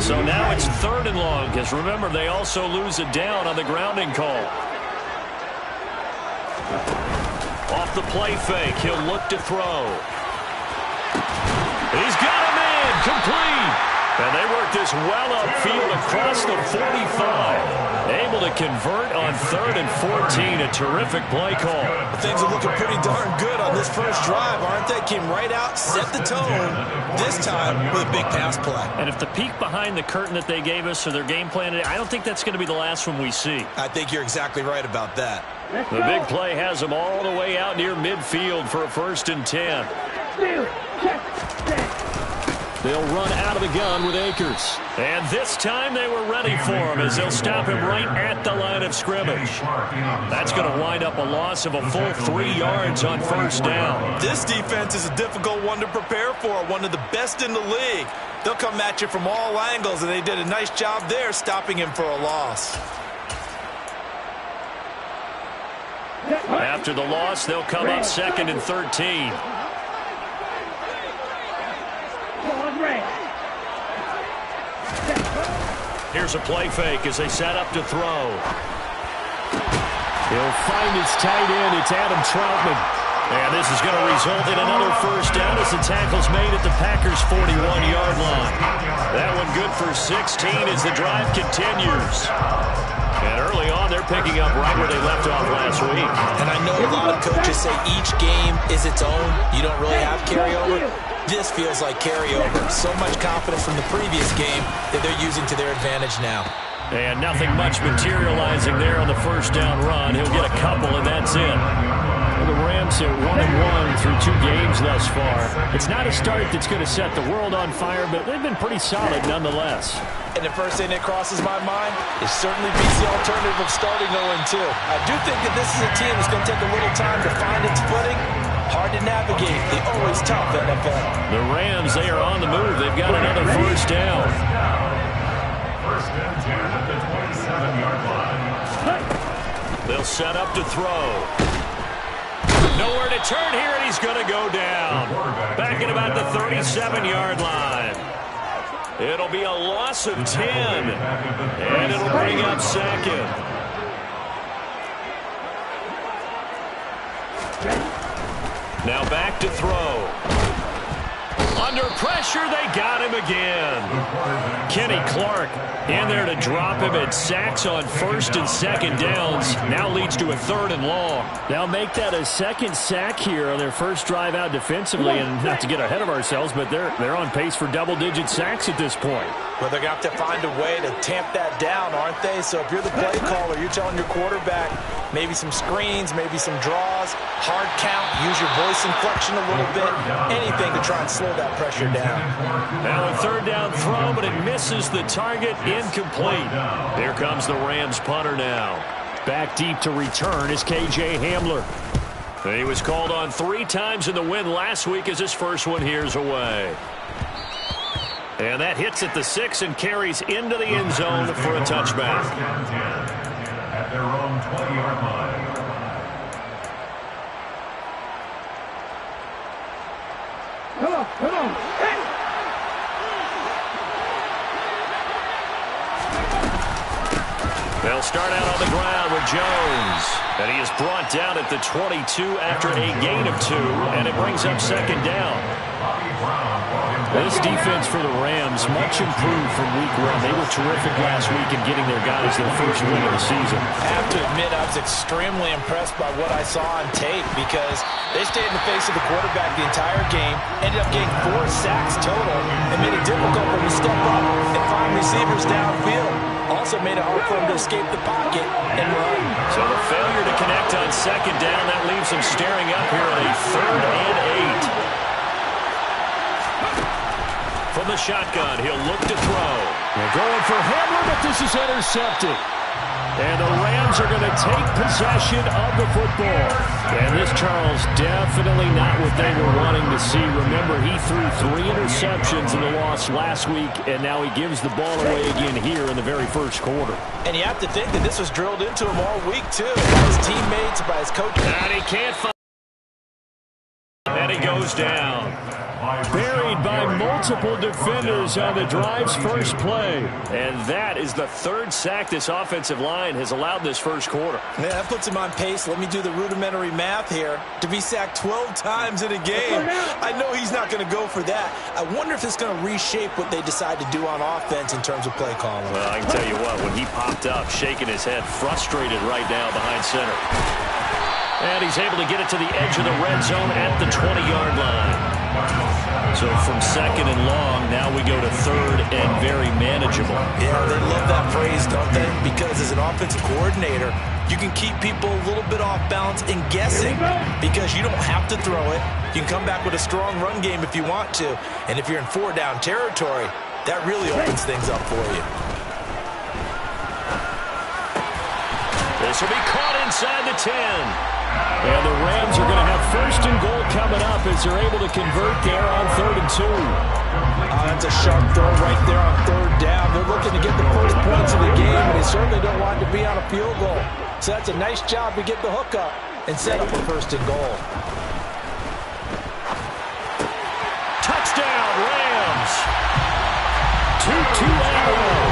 So now it's 3rd and long, because remember, they also lose a down on the grounding call. Off the play fake, he'll look to throw. He's got him in, complete. And they work this well upfield across the 45. Able to convert on 3rd and 14. A terrific play call. Things are looking pretty darn good on this first drive, aren't they? Came right out, set the tone, this time with a big pass play. And if the peek behind the curtain that they gave us or their game plan, I don't think that's going to be the last one we see. I think you're exactly right about that. The big play has them all the way out near midfield for a 1st and 10. They'll run out of the gun with Akers. And this time they were ready for him as they'll stop him right at the line of scrimmage. That's going to wind up a loss of a full 3 yards on 1st down. This defense is a difficult one to prepare for, one of the best in the league. They'll come at you from all angles, and they did a nice job there stopping him for a loss. After the loss, they'll come up 2nd and 13. Here's a play fake as they set up to throw. He'll find his tight end. It's Adam Troutman. And this is going to result in another 1st down as the tackle's made at the Packers' 41-yard line. That one good for 16 as the drive continues. And early on, they're picking up right where they left off last week. And I know a lot of coaches say each game is its own. You don't really have carryover. This feels like carryover. So much confidence from the previous game that they're using to their advantage now. And nothing much materializing there on the 1st down run. He'll get a couple, and that's it. The Rams are 1-1 through 2 games thus far. It's not a start that's going to set the world on fire, but they've been pretty solid nonetheless. And the first thing that crosses my mind is certainly beats the alternative of starting 0-2. I do think that this is a team that's going to take a little time to find its footing. Hard to navigate. The always tough NFL. The Rams, they are on the move. They've got another 1st down. 1st and 10 at the 27-yard line. They'll set up to throw. Nowhere to turn here, and he's going to go down. Back at about the 37-yard line. It'll be a loss of 10. And it'll bring up 2nd. Now back to throw. Under pressure, they got him again. Kenny Clark in there to drop him at sacks on 1st and 2nd downs. Now leads to a 3rd and long. They'll make that a 2nd sack here on their first drive out defensively. And not to get ahead of ourselves, but they're on pace for double-digit sacks at this point. Well, they're going to have to find a way to tamp that down, aren't they? So if you're the play caller, you're telling your quarterback maybe some screens, maybe some draws, hard count, use your voice inflection a little bit, anything to try and slow that pressure down. Now a 3rd down throw, but it misses the target, incomplete. Here comes the Rams punter now. Back deep to return is K.J. Hamler. He was called on 3 times in the win last week as his first one here's away. And that hits at the 6 and carries into the end zone for a touchback. At their own 20-yard line. Come on. Hey. They'll start out on the ground with Jones. And he is brought down at the 22 after a gain of 2. And it brings up 2nd down. This defense for the Rams, much improved from week 1. They were terrific last week in getting their guys their first win of the season. I have to admit I was extremely impressed by what I saw on tape because they stayed in the face of the quarterback the entire game, ended up getting 4 sacks total, and made it difficult for him to step up and find receivers downfield. Also made it hard for him to escape the pocket and run. So the failure to connect on 2nd down, that leaves him staring up here at a 3rd and 8. From the shotgun, he'll look to throw. They're going for Hamler, but this is intercepted. And the Rams are going to take possession of the football. And this, Charles, definitely not what they were wanting to see. Remember, he threw 3 interceptions in the loss last week, and now he gives the ball away again here in the very first quarter. And you have to think that this was drilled into him all week, too, by his teammates, by his coach. And he can't find. And he goes down. Buried by multiple defenders on the drive's first play. And that is the third sack this offensive line has allowed this first quarter. Yeah, that puts him on pace. Let me do the rudimentary math here. To be sacked 12 times in a game, I know he's not going to go for that. I wonder if it's going to reshape what they decide to do on offense in terms of play calling. Well, I can tell you what, when he popped up, shaking his head, frustrated right now behind center. And he's able to get it to the edge of the red zone at the 20-yard line. So from second and long, now we go to third and very manageable. Yeah, they love that phrase, don't they? Because as an offensive coordinator, you can keep people a little bit off balance and guessing because you don't have to throw it. You can come back with a strong run game if you want to. And if you're in four-down territory, that really opens things up for you. This will be caught inside the 10. And the Rams are going to have first and goal coming up as they're able to convert there on 3rd and 2. That's a sharp throw right there on 3rd down. They're looking to get the first points of the game, and they certainly don't want it to be on a field goal. So that's a nice job to get the hook up and set up a first and goal. Touchdown, Rams! Tutu Atwell,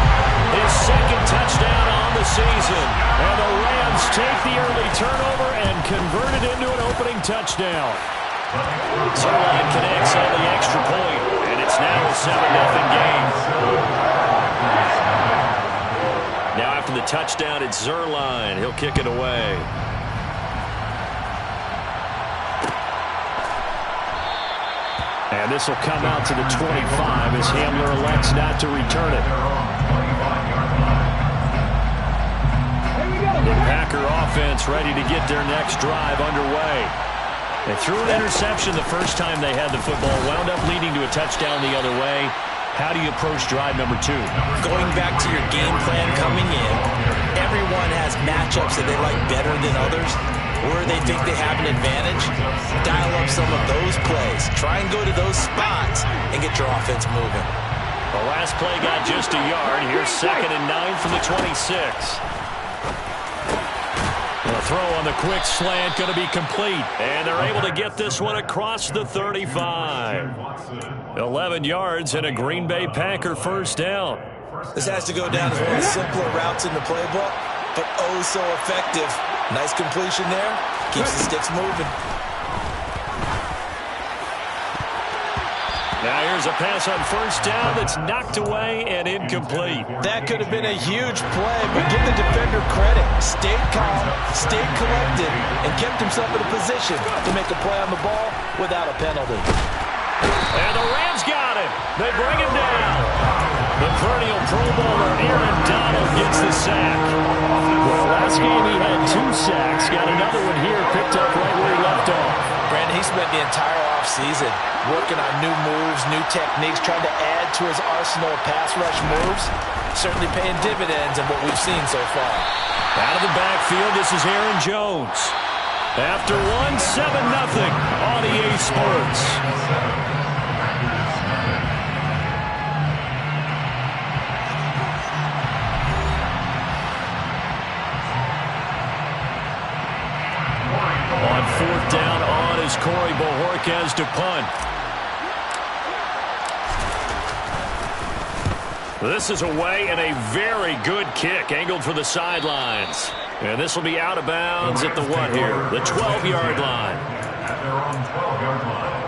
his second touchdown on the season. And the Rams take the early turnover and convert it into an opening touchdown. Zerline connects on the extra point, and it's now a 7-0 game. Now after the touchdown, it's Zerline. He'll kick it away. And this will come out to the 25 as Hamler elects not to return it. The Packer offense ready to get their next drive underway. They threw an interception the first time they had the football, wound up leading to a touchdown the other way. How do you approach drive number 2? Going back to your game plan coming in, everyone has matchups that they like better than others. Where they think they have an advantage, dial up some of those plays. Try and go to those spots and get your offense moving. The last play got just a yard. Here's 2nd and 9 from the 26. The throw on the quick slant going to be complete. And they're able to get this one across the 35. 11 yards and a Green Bay Packer first down. This has to go down as one of the simpler routes in the playbook, but oh so effective. Nice completion there. Keeps the sticks moving. Now here's a pass on first down that's knocked away and incomplete. That could have been a huge play, but give the defender credit. Stayed calm, stayed collected, and kept himself in a position to make a play on the ball without a penalty. And the Rams got him. They bring him down. The perennial Pro Bowler Aaron Donald gets the sack. Well, last game he had 2 sacks. Got another one here picked up right where he left off. Brandon, he spent the entire offseason working on new moves, new techniques, trying to add to his arsenal of pass rush moves. Certainly paying dividends in what we've seen so far. Out of the backfield, this is Aaron Jones. After one, 7-0 on EA Sports. On 4th down on is Corey Bojorquez to punt. This is away and a very good kick angled for the sidelines. And this will be out of bounds at the what here? The 12-yard line. At their own 12-yard line.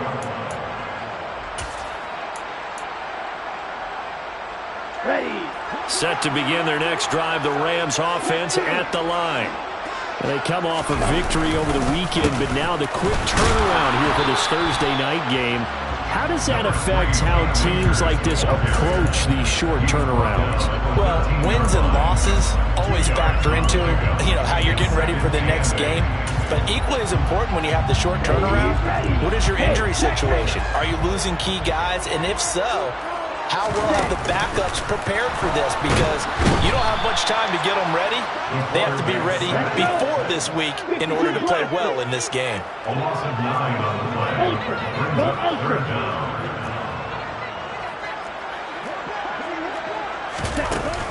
Ready. Set to begin their next drive, the Rams offense at the line. And they come off a victory over the weekend, but now the quick turnaround here for this Thursday night game. How does that affect how teams like this approach these short turnarounds? Well, wins and losses always factor into, how you're getting ready for the next game. But equally as important when you have the short turnaround, what is your injury situation? Are you losing key guys? And if so, how well have the backups prepared for this? Because you don't have much time to get them ready. They have to be ready before this week in order to play well in this game. A loss of 9 on the play. Brings up 3rd down.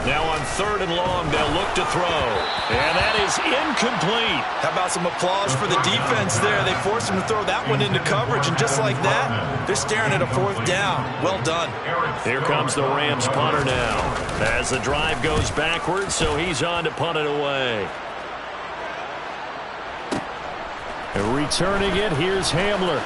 Now on 3rd and long, they'll look to throw. And that is incomplete. How about some applause for the defense there? They forced him to throw that one into coverage, and just like that, they're staring at a 4th down. Well done. Here comes the Rams punter now. As the drive goes backwards, so he's on to punt it away. And returning it, here's Hamler.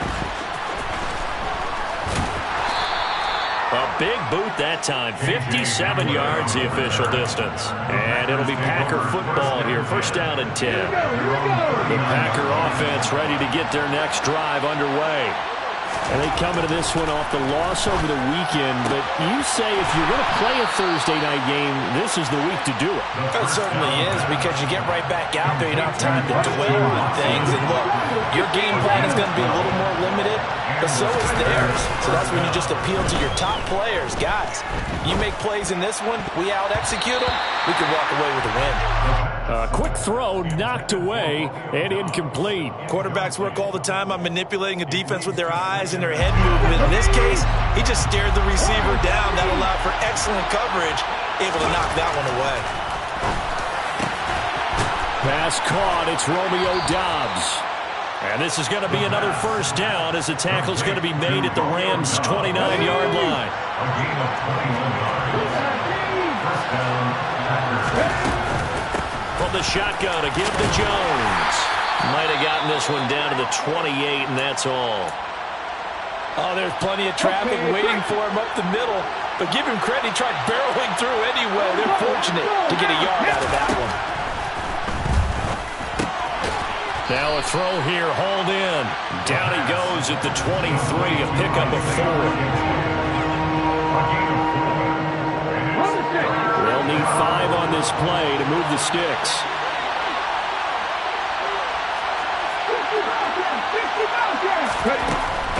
A big boot that time. 57 yards the official distance. And it'll be Packer football here. 1st down and 10. The Packer offense ready to get their next drive underway. And they come into this one off the loss over the weekend. But you say if you're going to play a Thursday night game, this is the week to do it. It certainly is, because you get right back out there. You don't have time to dwell on things. And look, your game plan is going to be a little more limited, but so is theirs. So that's when you just appeal to your top players. Guys, you make plays in this one, we out-execute them, we can walk away with a win. A quick throw knocked away and incomplete. Quarterbacks work all the time on manipulating a defense with their eyes and their head movement. In this case, he just stared the receiver down. That allowed for excellent coverage, able to knock that one away. Pass caught. It's Romeo Doubs. And this is going to be another 1st down as the tackle's going to be made at the Rams' 29-yard line. A gain of 21 yards. 1st down, Packers. From the shotgun to give to Jones. Might have gotten this one down to the 28, and that's all. Oh, there's plenty of traffic waiting for him up the middle. But give him credit, he tried barreling through anyway. They're fortunate to get a yard out of that one. Now a throw here, hauled in. Down he goes at the 23, a pickup of 4. They'll need 5 on this play to move the sticks.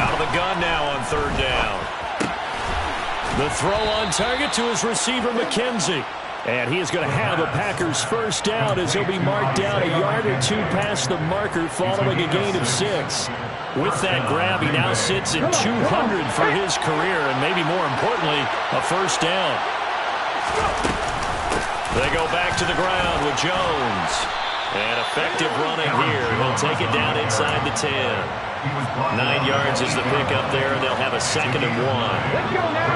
Out of the gun now on 3rd down. The throw on target to his receiver, McKenzie. And he is going to have a Packers 1st down as he'll be marked down a yard or 2 past the marker following a gain of 6. With that grab, he now sits at 200 for his career, and maybe more importantly, a 1st down. They go back to the ground with Jones. And effective running here. He'll take it down inside the 10. 9 yards is the pickup there, and they'll have a 2nd and 1. Let's go now.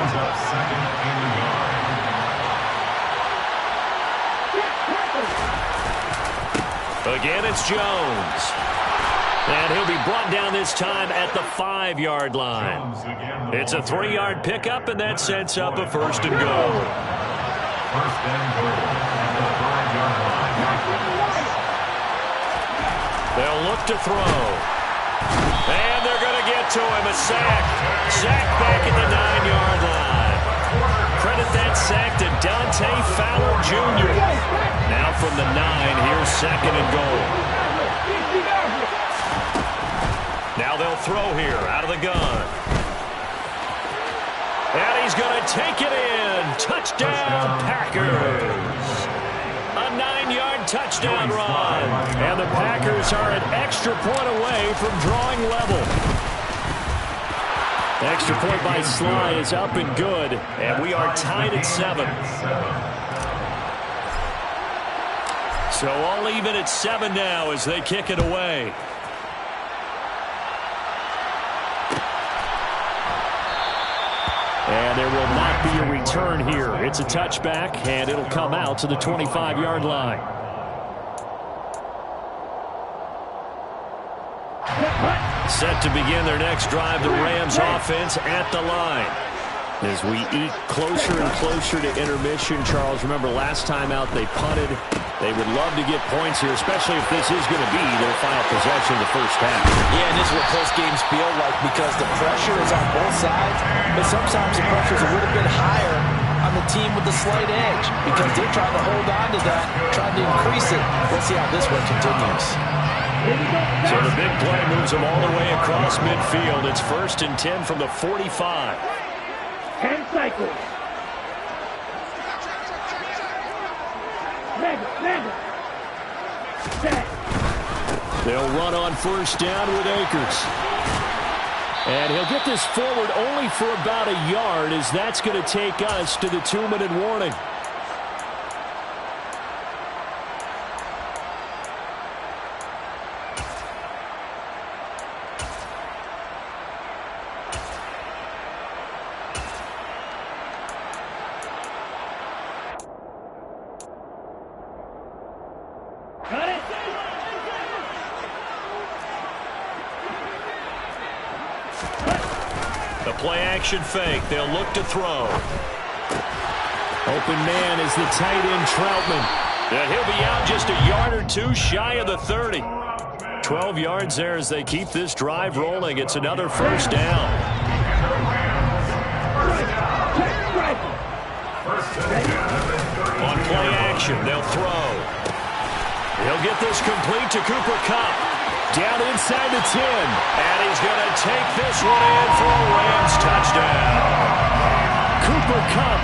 Again, it's Jones. And he'll be brought down this time at the 5-yard line. It's a 3-yard pickup, and that sets up a 1st and goal. 1st and goal at the 5-yard line. They'll look to throw. And they're going to get to him. A sack. Sack back at the 9-yard line. Credit that sack to Dante Fowler Jr. Now from the 9, here's 2nd and goal. Now they'll throw here out of the gun. And he's going to take it in. Touchdown, Packers. A 9-yard touchdown run. And the Packers are an extra point away from drawing level. Extra point by Sly is up and good. And we are tied at 7. So all even at 7 now as they kick it away. And there will not be a return here. It's a touchback, and it'll come out to the 25-yard line. Set to begin their next drive, the Rams offense at the line. As we eat closer and closer to intermission, Charles, remember last time out they punted. They would love to get points here, especially if this is going to be their final possession of the 1st half. Yeah, and this is what close games feel like because the pressure is on both sides, but sometimes the pressure is a little bit higher on the team with the slight edge because they're trying to hold on to that, trying to increase it. Let's see how this one continues. So the big play moves them all the way across midfield. It's 1st and 10 from the 45. 10 cycles. They'll run on 1st down with Akers. And he'll get this forward only for about a yard as that's going to take us to the 2-minute warning. play-action fake. They'll look to throw. Open man is the tight end, Troutman. And he'll be out just a yard or two shy of the 30. 12 yards there as they keep this drive rolling. It's another first down. On play action, they'll throw. He'll get this complete to Cooper Kupp. Down inside the 10. And he's going to take this one in for a Rams touchdown. Cooper Kupp,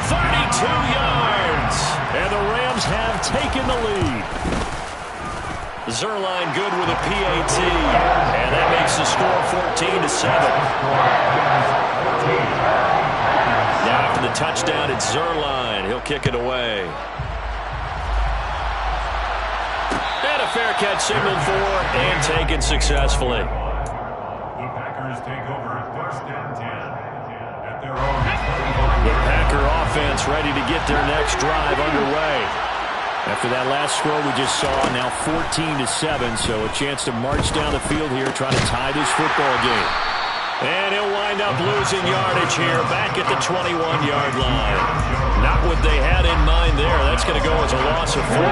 32 yards. And the Rams have taken the lead. Zerline good with a PAT. And that makes the score 14-7. Now after the touchdown, it's Zerline. He'll kick it away. And a fair catch signaled for and taken successfully. The Packers take over first and 10 at their own. The Packer offense ready to get their next drive underway. After that last score we just saw, now 14-7, so a chance to march down the field here, trying to tie this football game. And he'll wind up losing yardage here back at the 21-yard line. Not what they had in mind there. That's going to go as a loss of 4.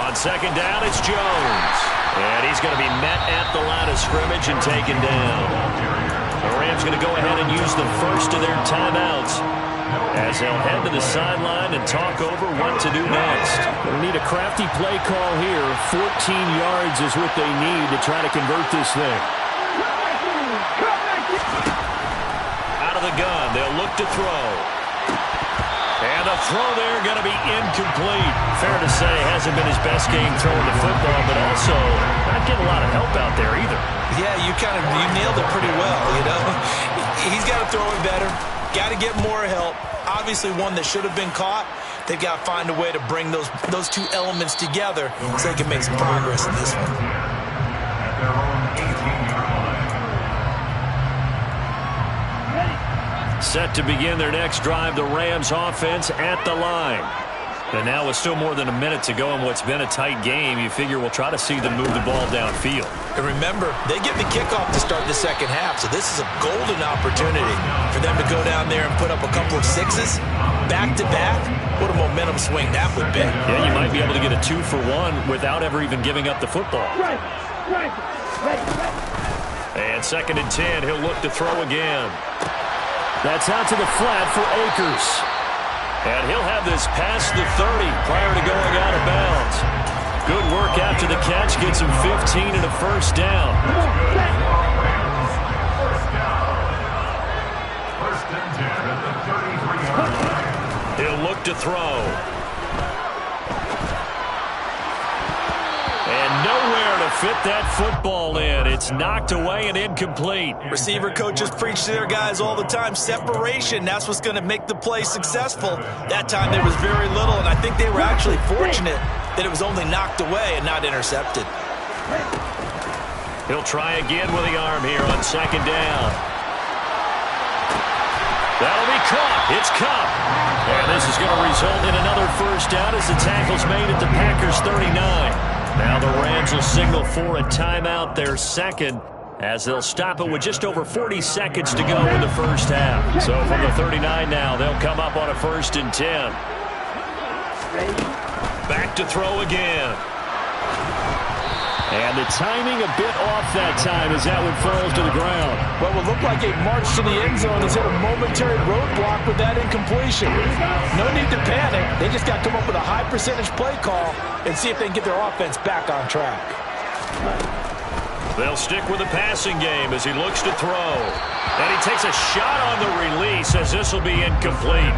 On second down, it's Jones. And he's going to be met at the line of scrimmage and taken down. The Rams going to go ahead and use the first of their timeouts as they'll head to the sideline and talk over what to do next. They need a crafty play call here. 14 yards is what they need to try to convert this thing. Out of the gun, they'll look to throw. And a throw there going to be incomplete. Fair to say, hasn't been his best game throwing the football, but also not getting a lot of help out there either. Yeah, you nailed it pretty well, you know. He's got to throw it better. Got to get more help. Obviously one that should have been caught. They've got to find a way to bring those two elements together so they can make some progress in this one. At their own 18-yard line. Set to begin their next drive, the Rams offense at the line. And now with still more than a minute to go in what's been a tight game, you figure we'll try to see them move the ball downfield. And remember, they get the kickoff to start the second half, so this is a golden opportunity for them to go down there and put up a couple of sixes back-to-back. What a momentum swing that would be. Yeah, you might be able to get a 2-for-1 without ever even giving up the football. And second and 10, he'll look to throw again. That's out to the flat for Akers. And he'll have this past the 30 prior to going out of bounds. Good work after the catch. Gets him 15 and a first down. First and 10 at the 33-yard line. He'll look to throw. And nowhere to fit that football in. It's knocked away and incomplete. Receiver coaches preach to their guys all the time. Separation, that's what's going to make the play successful. That time there was very little, and I think they were actually fortunate that it was only knocked away and not intercepted. He'll try again with the arm here on second down. That'll be caught. It's Kupp. And this is going to result in another first down as the tackle's made at the Packers' 39. Now the Rams will signal for a timeout, their second, as they'll stop it with just over 40 seconds to go in the first half. So from the 39 now, they'll come up on a first and 10. Back to throw again. And the timing a bit off that time as that one falls to the ground. What would look like a march to the end zone has hit a momentary roadblock with that incompletion. No need to panic. They just got to come up with a high percentage play call and see if they can get their offense back on track. They'll stick with the passing game as he looks to throw. And he takes a shot on the release as this will be incomplete.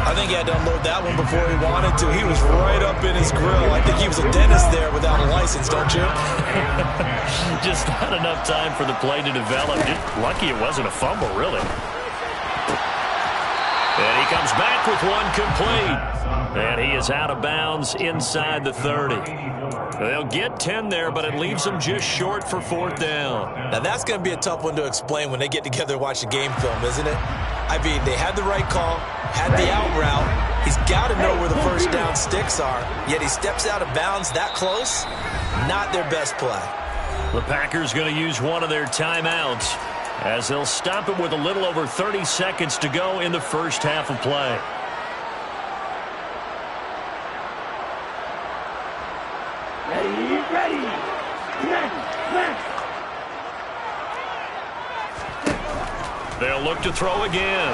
I think he had to unload that one before he wanted to. He was right up in his grill. I think he was a dentist there without a license, don't you? Just not enough time for the play to develop. Just lucky it wasn't a fumble, really. And he comes back with one complete. And he is out of bounds inside the 30. They'll get 10 there, but it leaves them just short for fourth down. Now, that's going to be a tough one to explain when they get together and watch a game film, isn't it? I mean, they had the right call, had the out route. He's got to know where the first down sticks are, yet he steps out of bounds that close. Not their best play. The Packers going to use one of their timeouts as they'll stop it with a little over 30 seconds to go in the first half of play. Ready. Next. They'll look to throw again.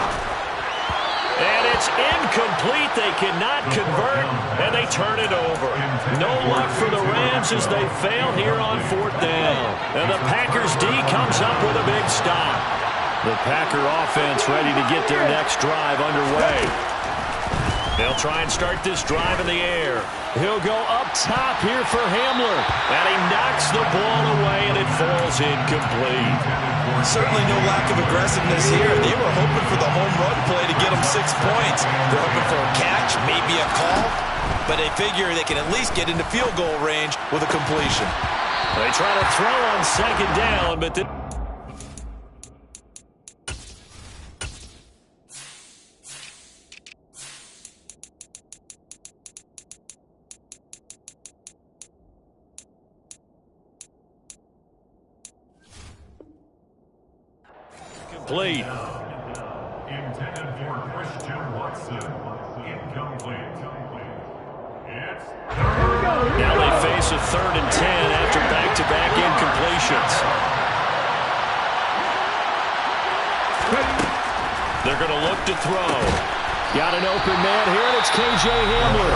And it's incomplete. They cannot convert, and they turn it over. No luck for the Rams as they fail here on 4th down. And the Packers D comes up with a big stop. The Packer offense ready to get their next drive underway. They'll try and start this drive in the air. He'll go up top here for Hamler. And he knocks the ball away, and it falls incomplete. Certainly no lack of aggressiveness here. They were hoping for the home run play to get them 6 points. They're hoping for a catch, maybe a call. But they figure they can at least get into field goal range with a completion. They try to throw on 2nd down, but complete. Intended for Christian Watson. Incomplete. It's Now they face a 3rd and 10 after back-to-back incompletions. They're going to look to throw. Got an open man here, and it's K.J. Hamler.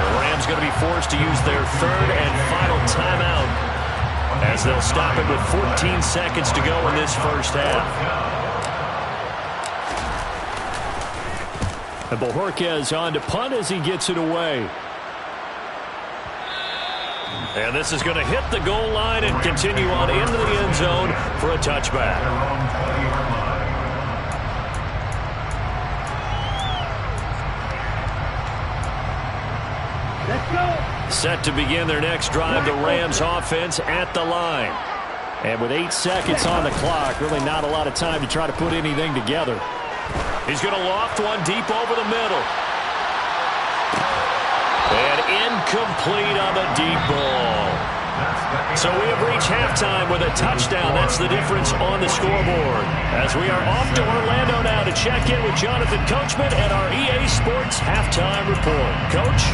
The Rams going to be forced to use their 3rd and final timeout as they'll stop it with 14 seconds to go in this first half. And Bojorquez on to punt as he gets it away. And this is going to hit the goal line and continue on into the end zone for a touchback. Let's go. Set to begin their next drive, the Rams offense at the line. And with 8 seconds on the clock, really not a lot of time to try to put anything together. He's going to loft one deep over the middle. And incomplete on the deep ball. So we have reached halftime with a touchdown. That's the difference on the scoreboard. As we are off to Orlando now to check in with Jonathan Coachman and our EA Sports halftime report. Coach?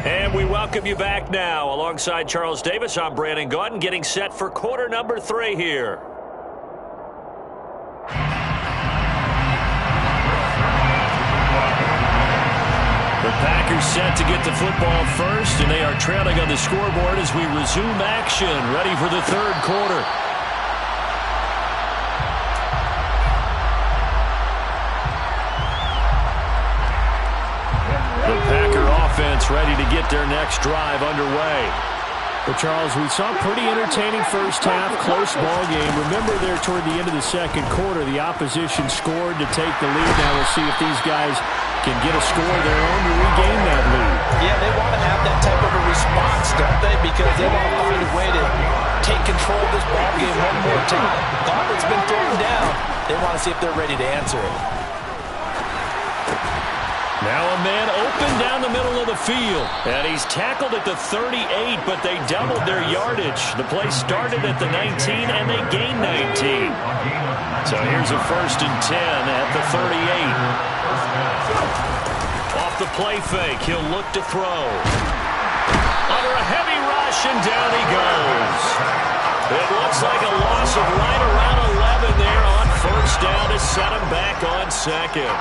And we welcome you back now. Alongside Charles Davis, I'm Brandon Gaudin, getting set for quarter number 3 here. The Packers set to get the football first, and they are trailing on the scoreboard as we resume action, ready for the 3rd quarter. The Packer offense ready to get their next drive underway. Well, Charles, we saw a pretty entertaining first half, close ball game. Remember there toward the end of the 2nd quarter, the opposition scored to take the lead. Now we'll see if these guys can get a score of their own to regain that lead. Yeah, they want to have that type of a response, don't they? Because they want to find a way to take control of this ball game one more time. Gauntlet's been thrown down. They want to see if they're ready to answer it. Now a man open down the middle of the field. And he's tackled at the 38, but they doubled their yardage. The play started at the 19, and they gained 19. So here's a 1st and 10 at the 38. Off the play fake, he'll look to throw. Under a heavy rush, and down he goes. It looks like a loss of right around 11 there on 1st down to set him back on 2nd.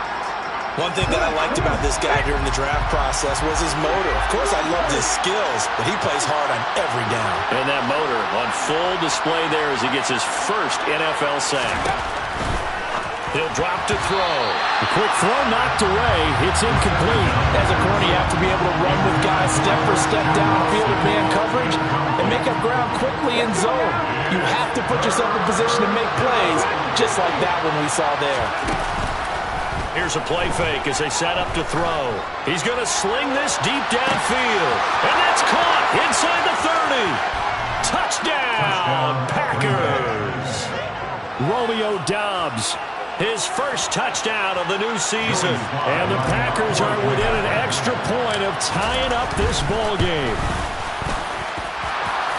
One thing that I liked about this guy during the draft process was his motor. Of course, I loved his skills, but he plays hard on every down. And that motor on full display there as he gets his first NFL sack. He'll drop to throw. The quick throw knocked away. It's incomplete. As a corner, you have to be able to run with guys step for step downfield in man coverage and make up ground quickly in zone. You have to put yourself in position to make plays, just like that one we saw there. Here's a play fake as they set up to throw. He's going to sling this deep downfield. And that's caught inside the 30. Touchdown, Packers. Romeo Doubs. His first touchdown of the new season. And the Packers are within an extra point of tying up this ball game.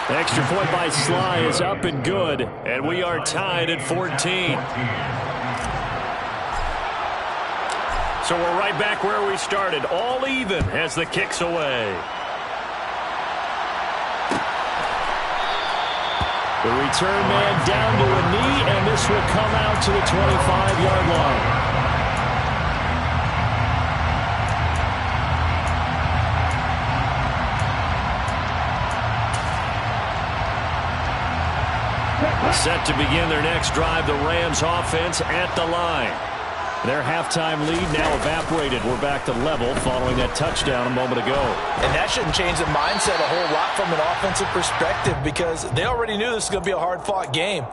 Extra point by Sly is up and good. And we are tied at 14. So we're right back where we started. All even as the kick's away. The return man down to a knee, and this will come out to the 25-yard line. Set to begin their next drive, the Rams offense at the line. Their halftime lead now evaporated. We're back to level following that touchdown a moment ago. And that shouldn't change the mindset a whole lot from an offensive perspective because they already knew this was going to be a hard-fought game.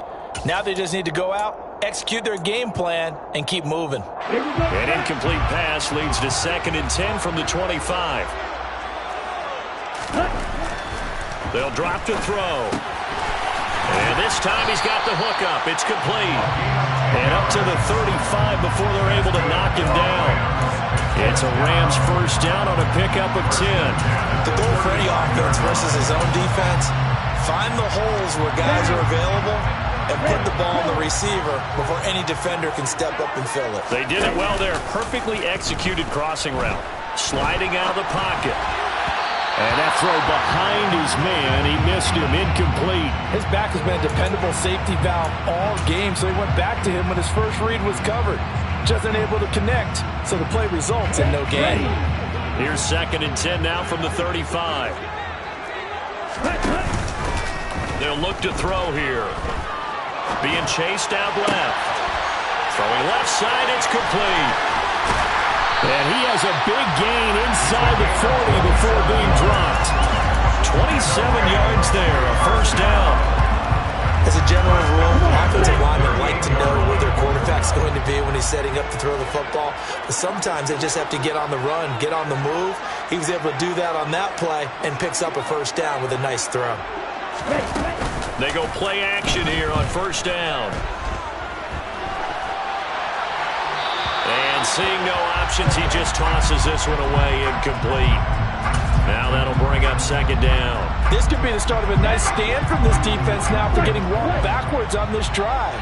Now they just need to go out, execute their game plan, and keep moving. An incomplete pass leads to 2nd and 10 from the 25. They'll drop to throw. And this time he's got the hook up. It's complete. And up to the 35 before they're able to knock him down. It's a Rams first down on a pickup of 10. The goal for any offense versus his own defense, find the holes where guys are available and put the ball on the receiver before any defender can step up and fill it. They did it well there. Perfectly executed crossing route. Sliding out of the pocket. And that throw behind his man, he missed him, incomplete. His back has been a dependable safety valve all game, so he went back to him when his first read was covered. Just unable to connect, so the play results in no gain. Here's 2nd and 10 now from the 35. They'll look to throw here. Being chased out left. Throwing left side, it's complete. And he has a big gain inside the 40 before being dropped. 27 yards there, a first down. As a general rule, offensive linemen like to know where their quarterback's going to be when he's setting up to throw the football. But sometimes they just have to get on the run, get on the move. He was able to do that on that play and picks up a first down with a nice throw. They go play action here on first down. And seeing no options, he just tosses this one away, incomplete. Now that'll bring up 2nd down. This could be the start of a nice stand from this defense now for getting walked backwards on this drive.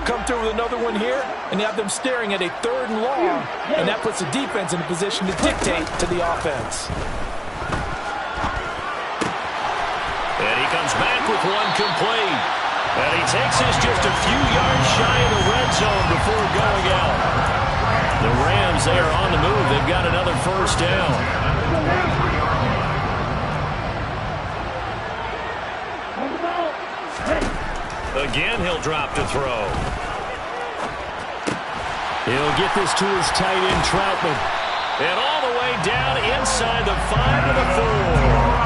Come through with another one here, and have them staring at a 3rd and long, and that puts the defense in a position to dictate to the offense. And he comes back with one complete. And he takes this just a few yards shy of the red zone before going out. The Rams, they are on the move. They've got another first down. Again, he'll drop to throw. He'll get this to his tight end, Troutman. And all the way down inside the 5 to the 4.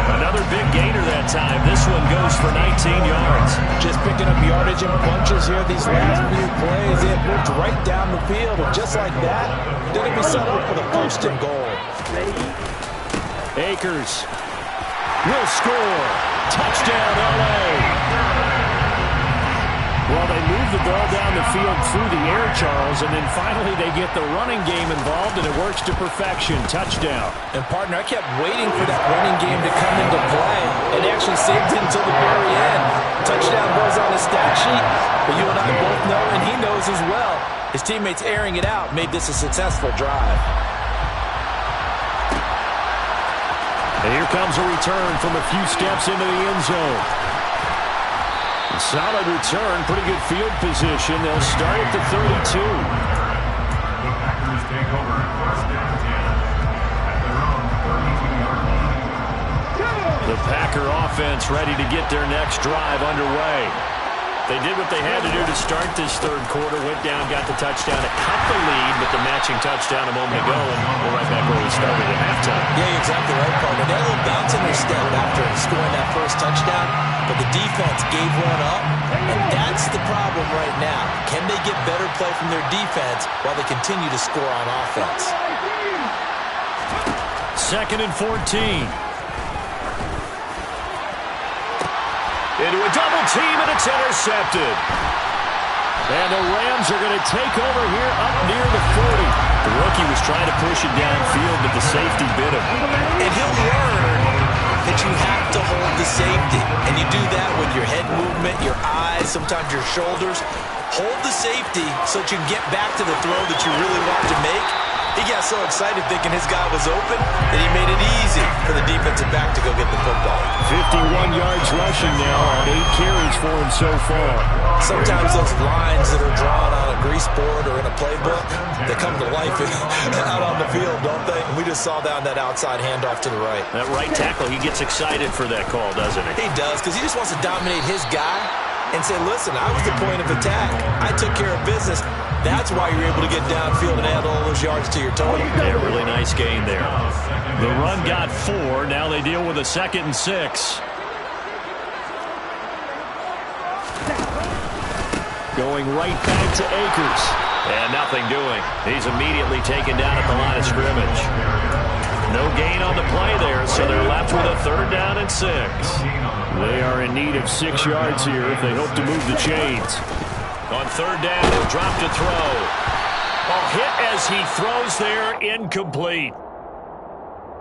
Another big gainer that time. This one goes for 19 yards. Just picking up yardage in bunches here these last few plays. They have moved right down the field, and just like that, they're going to be settled for the 1st and goal. Akers will score. Touchdown, L.A. Well, they move the ball down the field through the air, Charles, and then finally they get the running game involved, and it works to perfection. Touchdown. And, partner, I kept waiting for that running game to come into play. It actually saved it until the very end. Touchdown goes on the stat sheet, but you and I both know, and he knows as well, his teammates airing it out made this a successful drive. And here comes a return from a few steps into the end zone. Solid return, pretty good field position. They'll start at the 32. The Packers take over first and 10 at their own 32-yard line. The Packer offense ready to get their next drive underway. They did what they had to do to start this 3rd quarter. Went down, got the touchdown to cut the lead, but the matching touchdown a moment ago, and we're right back where we started at halftime. Yeah, you're exactly right, partner. They had a little bounce in their step after scoring that first touchdown, but the defense gave one up, and that's the problem right now. Can they get better play from their defense while they continue to score on offense? 2nd and 14. Into a double team, and it's intercepted. And the Rams are going to take over here up near the 40. The rookie was trying to push it downfield, but the safety bit him. And he'll learn that you have to hold the safety. And you do that with your head movement, your eyes, sometimes your shoulders. Hold the safety so that you can get back to the throw that you really want to make. He got so excited thinking his guy was open that he made it easy for the defensive back to go get the football. 51 yards rushing now on 8 carries for him so far. Sometimes those lines that are drawn on a grease board or in a playbook, they come to life out on the field, don't they? And we just saw that on that outside handoff to the right. That right tackle, he gets excited for that call, doesn't he? He does, because he just wants to dominate his guy and say, listen, I was the point of attack. I took care of business. That's why you're able to get downfield and add all those yards to your total. Yeah, really nice gain there. The run got 4. Now they deal with a 2nd and 6. Going right back to Akers. And nothing doing. He's immediately taken down at the line of scrimmage. No gain on the play there, so they're left with a 3rd down and 6. They are in need of 6 yards here if they hope to move the chains. On 3rd down, he'll drop to throw. Hit as he throws there, incomplete.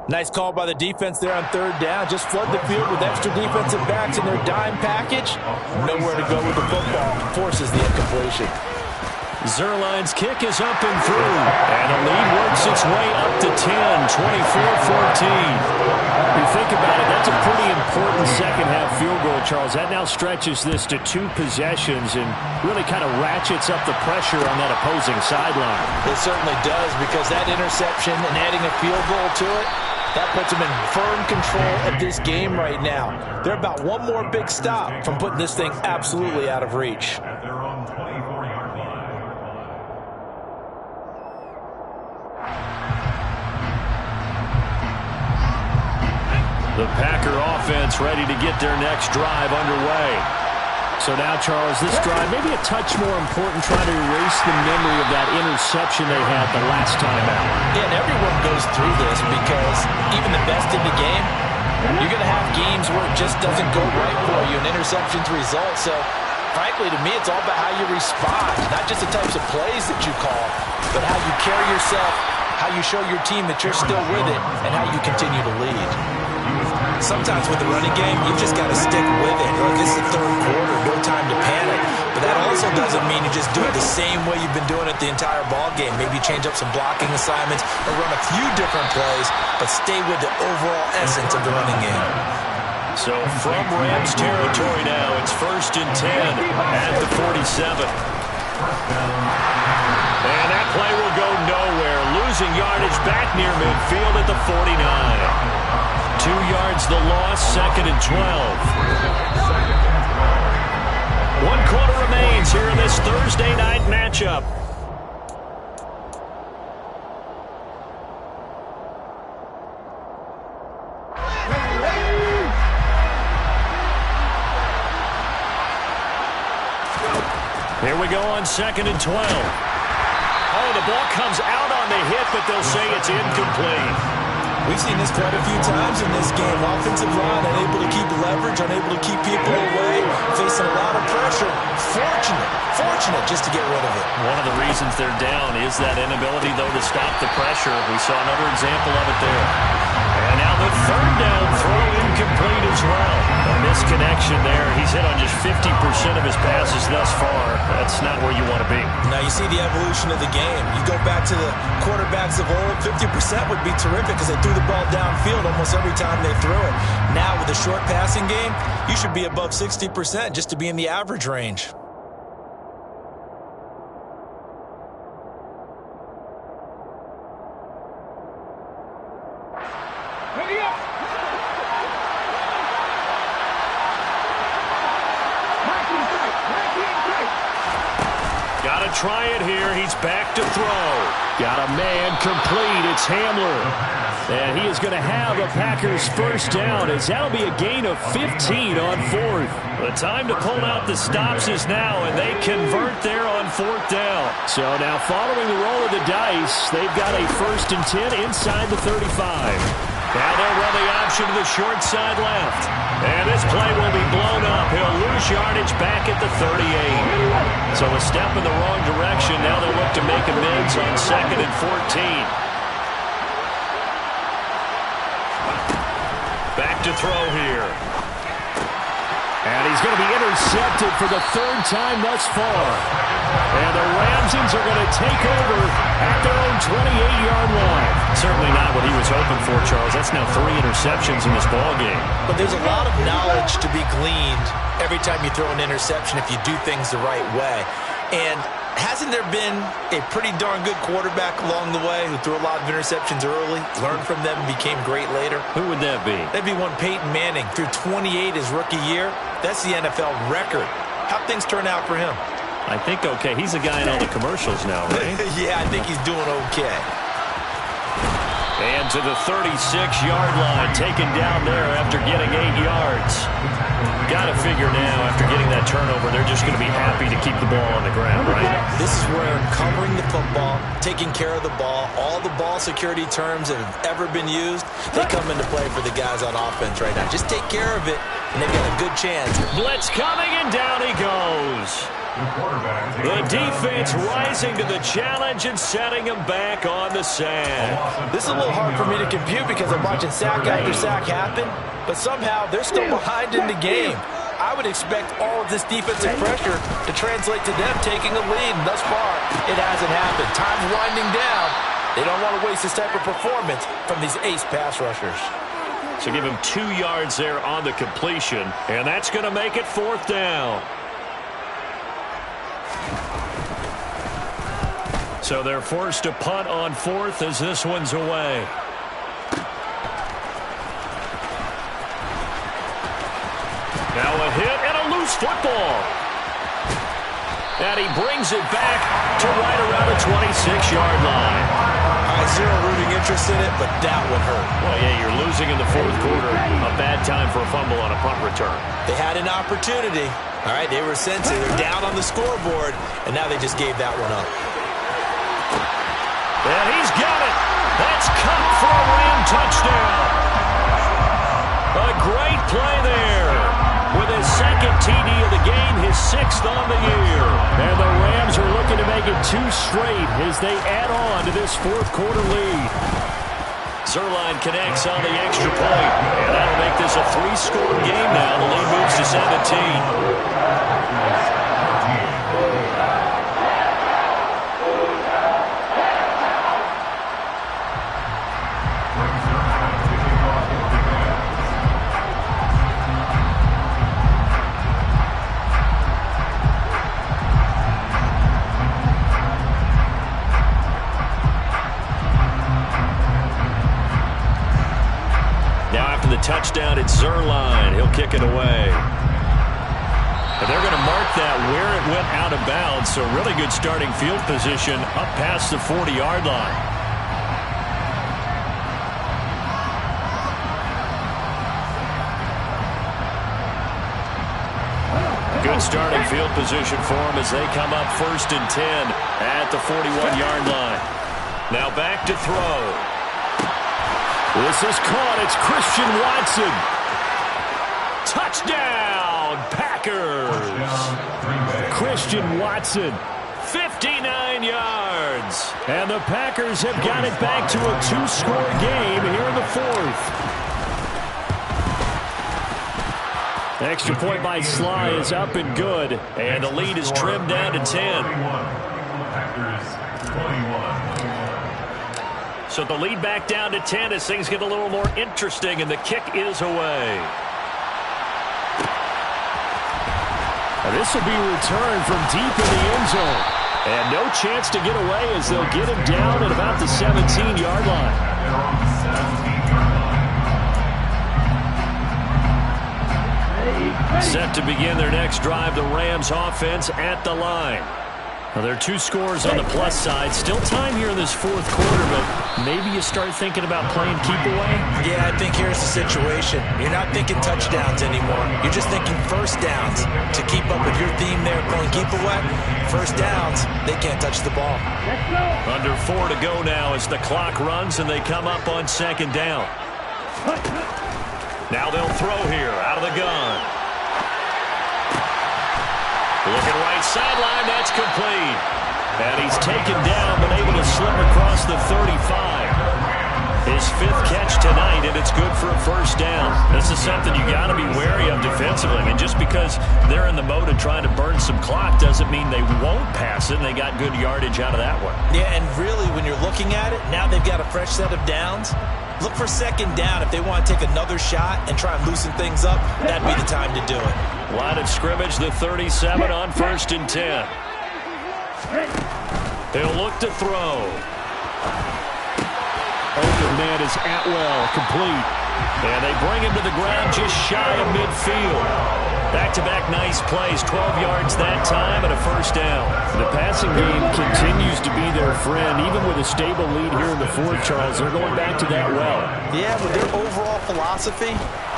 Nice call by the defense there on 3rd down. Just flood the field with extra defensive backs in their dime package. Nowhere to go with the football. Forces the incompletion. Zerline's kick is up and through. And the lead works its way up to 10, 24-14. You think about it, that's a pretty important second-half field goal, Charles. That now stretches this to 2 possessions and really kind of ratchets up the pressure on that opposing sideline. It certainly does, because that interception and adding a field goal to it, that puts them in firm control of this game right now. They're about one more big stop from putting this thing absolutely out of reach. At their own 24-yard line. The Packer offense ready to get their next drive underway. So now, Charles, this drive maybe a touch more important, trying to erase the memory of that interception they had the last time out. Yeah, and everyone goes through this, because even the best in the game, you're going to have games where it just doesn't go right for you, and interceptions result. So, frankly, to me, it's all about how you respond, not just the types of plays that you call, but how you carry yourself, how you show your team that you're still with it, and how you continue to lead. Sometimes with the running game, you've just got to stick with it. Look, this is the 3rd quarter, no time to panic. But that also doesn't mean you just do it the same way you've been doing it the entire ball game. Maybe change up some blocking assignments or run a few different plays, but stay with the overall essence of the running game. So from Rams territory now, it's 1st and 10 at the 47. And that play will go nowhere. Losing yardage back near midfield at the 49. 2 yards the loss, 2nd and 12. 1 quarter remains here in this Thursday night matchup. Here we go on 2nd and 12. Oh, the ball comes out on the hit, but they'll say it's incomplete. We've seen this quite a few times in this game. Offensive line unable to keep leverage, unable to keep people away, facing a lot of pressure. Fortunate just to get rid of it. One of the reasons they're down is that inability, though, to stop the pressure. We saw another example of it there. And now the 3rd down throw incomplete as well. A misconnection there. He's hit on just 50% of his passes thus far. That's not where you want to be. Now you see the evolution of the game. You go back to the quarterbacks of old, 50% would be terrific because they threw the ball downfield almost every time they threw it. Now with a short passing game, you should be above 60% just to be in the average range. Got to try it here. He's back to throw. Got a man complete. It's Hamler. And he is going to have a Packers 1st down, as that'll be a gain of 15 on 4th. The time to pull out the stops is now, and they convert there on 4th down. So now following the roll of the dice, they've got a 1st and 10 inside the 35. Now they'll run the option to the short side left. And this play will be blown up. He'll lose yardage back at the 38. So a step in the wrong direction. Now they'll look to make amends on 2nd and 14. Back to throw here. And he's going to be intercepted for the 3rd time thus far. And the Ramsons are going to take over at their own 28-yard line. Certainly not what he was hoping for, Charles. That's now 3 interceptions in this ballgame. But there's a lot of knowledge to be gleaned every time you throw an interception if you do things the right way. And hasn't there been a pretty darn good quarterback along the way who threw a lot of interceptions early, learned from them, and became great later? Who would that be? That'd be one Peyton Manning. Threw 28 his rookie year. That's the NFL record. How'd things turn out for him? I think okay. He's a guy in all the commercials now, right? Yeah, I think he's doing okay. And to the 36-yard line, taken down there after getting 8 yards. Got to figure now, after getting that turnover, they're just going to be happy to keep the ball on the ground, right? This is where covering the football, taking care of the ball, all the ball security terms that have ever been used, they come into play for the guys on offense right now. Just take care of it, and they've got a good chance. Blitz coming, and down he goes. The defense rising to the challenge and setting him back on the sack. This is a little hard for me to compute because I'm watching sack after sack happen, but somehow they're still behind in the game. I would expect all of this defensive pressure to translate to them taking a lead, and thus far, it hasn't happened. Time's winding down. They don't want to waste this type of performance from these ace pass rushers. So give him 2 yards there on the completion, and that's going to make it 4th down. So they're forced to punt on 4th as this one's away. Now a hit and a loose football. And he brings it back to right around the 26-yard line. I have zero rooting interest in it, but that would hurt. Well, yeah, you're losing in the 4th quarter. A bad time for a fumble on a punt return. They had an opportunity. All right, they were sensitive. They're down on the scoreboard, and now they just gave that one up. And he's got it. That's caught for a Ram touchdown. A great play there. With his 2nd TD of the game, his 6th on the year. And the Rams are looking to make it 2 straight as they add on to this 4th quarter lead. Zuerlein connects on the extra point. And that'll make this a 3-score game now. The lead moves to 17. Touchdown, it's Zuerlein. He'll kick it away. And they're going to mark that where it went out of bounds, so really good starting field position up past the 40-yard line. Good starting field position for them as they come up 1st and 10 at the 41-yard line. Now back to throw. This is caught. It's Christian Watson. Touchdown, Packers. Christian Watson. 59 yards. And the Packers have got it back to a 2-score game here in the 4th. Extra point by Sly is up and good. And the lead is trimmed down to 10. Packers 21. So the lead back down to 10 as things get a little more interesting, and the kick is away. And this will be returned from deep in the end zone. And no chance to get away as they'll get him down at about the 17-yard line. Set to begin their next drive, the Rams offense at the line. Well, there are 2 scores on the plus side. Still time here in this 4th quarter, but maybe you start thinking about playing keep away? Yeah, I think here's the situation. You're not thinking touchdowns anymore. You're just thinking first downs. To keep up with your theme there, playing keep away, first downs, they can't touch the ball. Under 4 to go now as the clock runs and they come up on 2nd down. Now they'll throw here out of the gun. Looking right sideline, that's complete. And he's taken down, but able to slip across the 35. His 5th catch tonight, and it's good for a first down. This is something you got to be wary of defensively. I mean, just because they're in the mode of trying to burn some clock doesn't mean they won't pass it, and they got good yardage out of that one. Yeah, and really, when you're looking at it, now they've got a fresh set of downs. Look for second down. If they want to take another shot and try and loosen things up, that'd be the time to do it. Line of scrimmage, the 37 on 1st and 10. He'll look to throw. Open man is Atwell, complete. And they bring him to the ground just shy of midfield. Back-to-back nice plays, 12 yards that time and a first down. The passing game continues to be their friend. Even with a stable lead here in the 4th, Charles, they're going back to that well. Yeah, with their overall philosophy,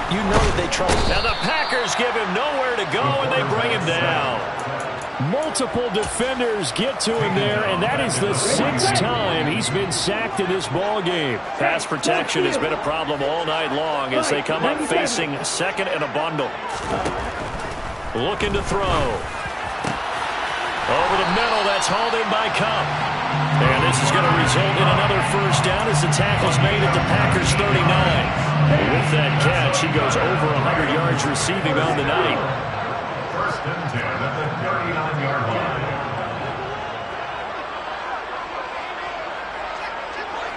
you know that they trust. Now the Packers give him nowhere to go, and they bring him down. Multiple defenders get to him there, and that is the 6th time he's been sacked in this ball game. Pass protection has been a problem all night long as they come up facing second and a bundle. Looking to throw. Over the middle, that's hauled in by Cup. And this is going to result in another first down as the tackle's made at the Packers' 39. With that catch, he goes over 100 yards receiving on the night. First and 10 at the 39-yard line.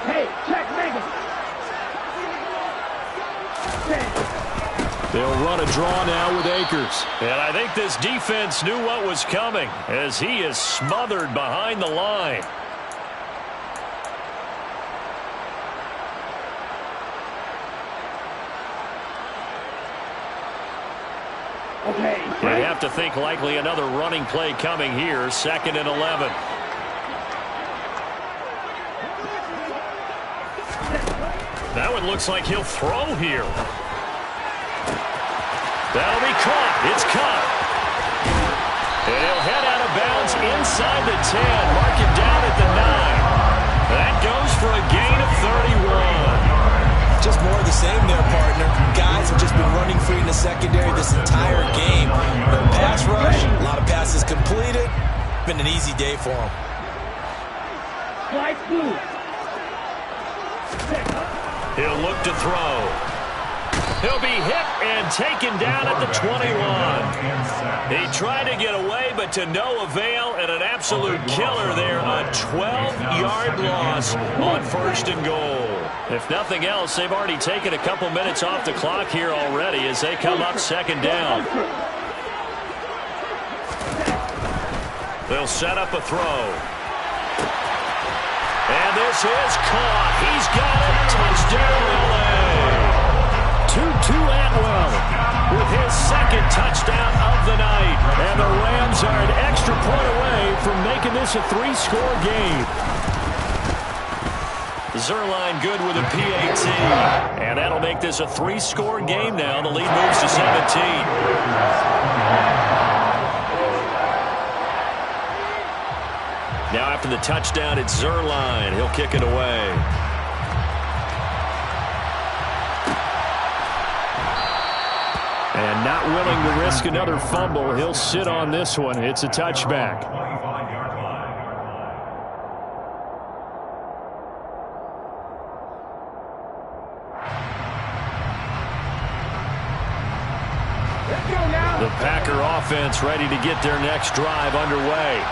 Hey, check, make it. They'll run a draw now with Akers. And I think this defense knew what was coming as he is smothered behind the line. Okay. They have to think likely another running play coming here, 2nd and 11. That one looks like he'll throw here. That'll be caught. It's caught. And he'll head out of bounds inside the 10. Mark it down at the 9. That goes for a gain of 31. Just more of the same there, partner. Guys have just been running free in the secondary this entire game. No pass rush, a lot of passes completed. Been an easy day for them. Slide blue. He'll look to throw. He'll be hit and taken down at the 21. He tried to get away, but to no avail, and an absolute killer there. A 12-yard loss on 1st and goal. If nothing else, they've already taken a couple minutes off the clock here already as they come up 2nd down. They'll set up a throw. And this is caught. He's got it. Touchdown, LA. Tutu Atwell with his 2nd touchdown of the night. And the Rams are an extra point away from making this a 3-score game. Zerline good with a PAT. And that'll make this a 3-score game now. The lead moves to 17. Now after the touchdown, it's Zerline. He'll kick it away. And not willing to risk another fumble, he'll sit on this one. It's a touchback. 25-yard line. The Packer offense ready to get their next drive underway.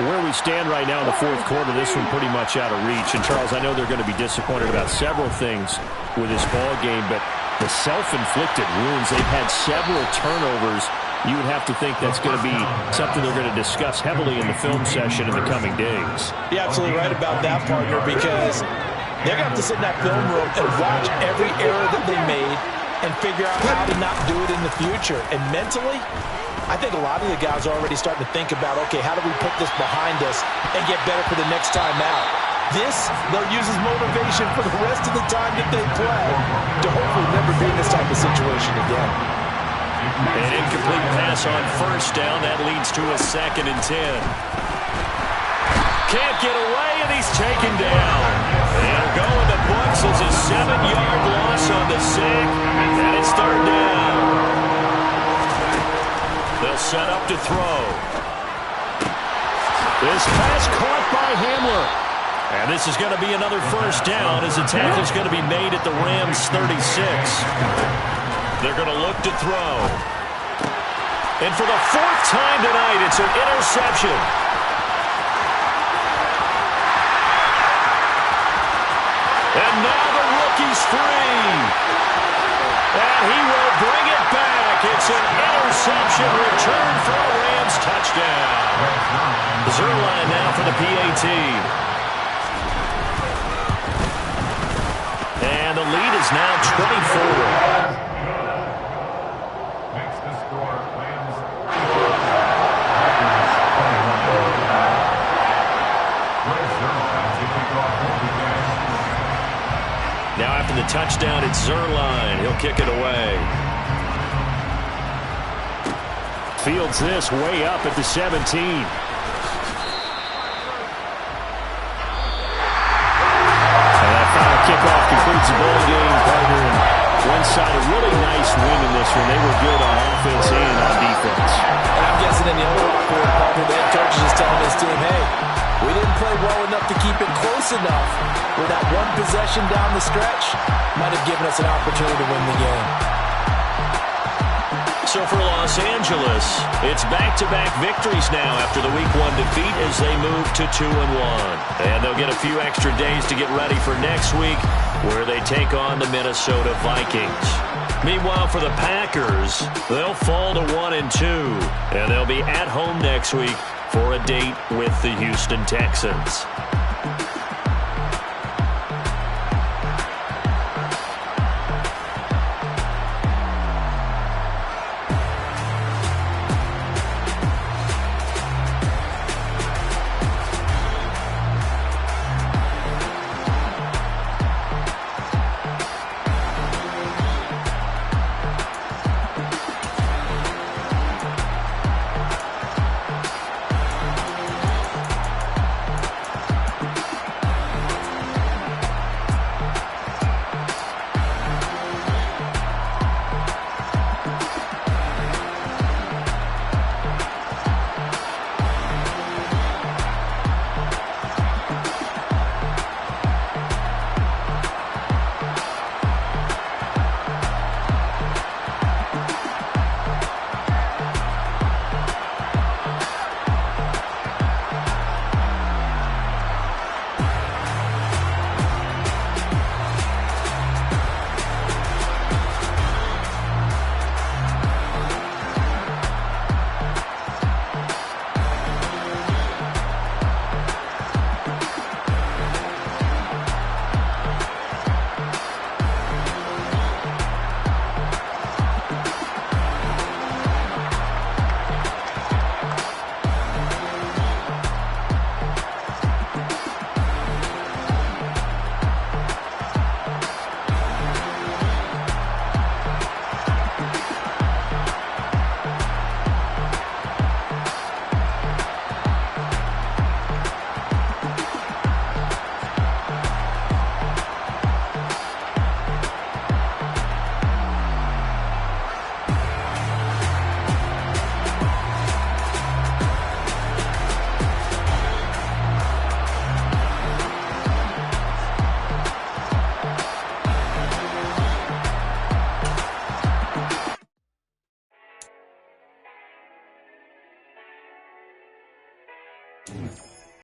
Where we stand right now in the 4th quarter, this one pretty much out of reach. And, Charles, I know they're going to be disappointed about several things with this ball game, but the self-inflicted wounds, they've had several turnovers. You would have to think that's going to be something they're going to discuss heavily in the film session in the coming days. You're absolutely right about that, partner, because they're going to have to sit in that film room and watch every error that they made and figure out how to not do it in the future. And mentally, I think a lot of the guys are already starting to think about, okay, how do we put this behind us and get better for the next time out? This, they'll use as motivation for the rest of the time that they play to hopefully never be in this type of situation again. An incomplete pass on 1st down. That leads to a 2nd and 10. Can't get away, and he's taken down. And he'll go in the books as a 7-yard loss on the sack, and it's third down. They'll set up to throw. This pass caught by Hamler. And this is going to be another first down as the tackle's going to be made at the Rams 36. They're going to look to throw. And for the fourth time tonight, it's an interception. And now the rookie's free. And he will bring it back. It's an interception return for a Rams touchdown. Zerline now for the PAT. And the lead is now 24. Makes the score. Rams. Now after the touchdown, it's Zerline. He'll kick it away. Fields this way up at the 17. Kickoff concludes the ball game, partner. One side, a really nice win in this one. They were good on offense and on defense. And I'm guessing in the other locker room, partner, the head coach is just telling his team, hey, we didn't play well enough to keep it close enough where that one possession down the stretch might have given us an opportunity to win the game. So for Los Angeles, it's back-to-back victories now after the Week 1 defeat as they move to 2-1. And they'll get a few extra days to get ready for next week where they take on the Minnesota Vikings. Meanwhile, for the Packers, they'll fall to 1-2. And they'll be at home next week for a date with the Houston Texans.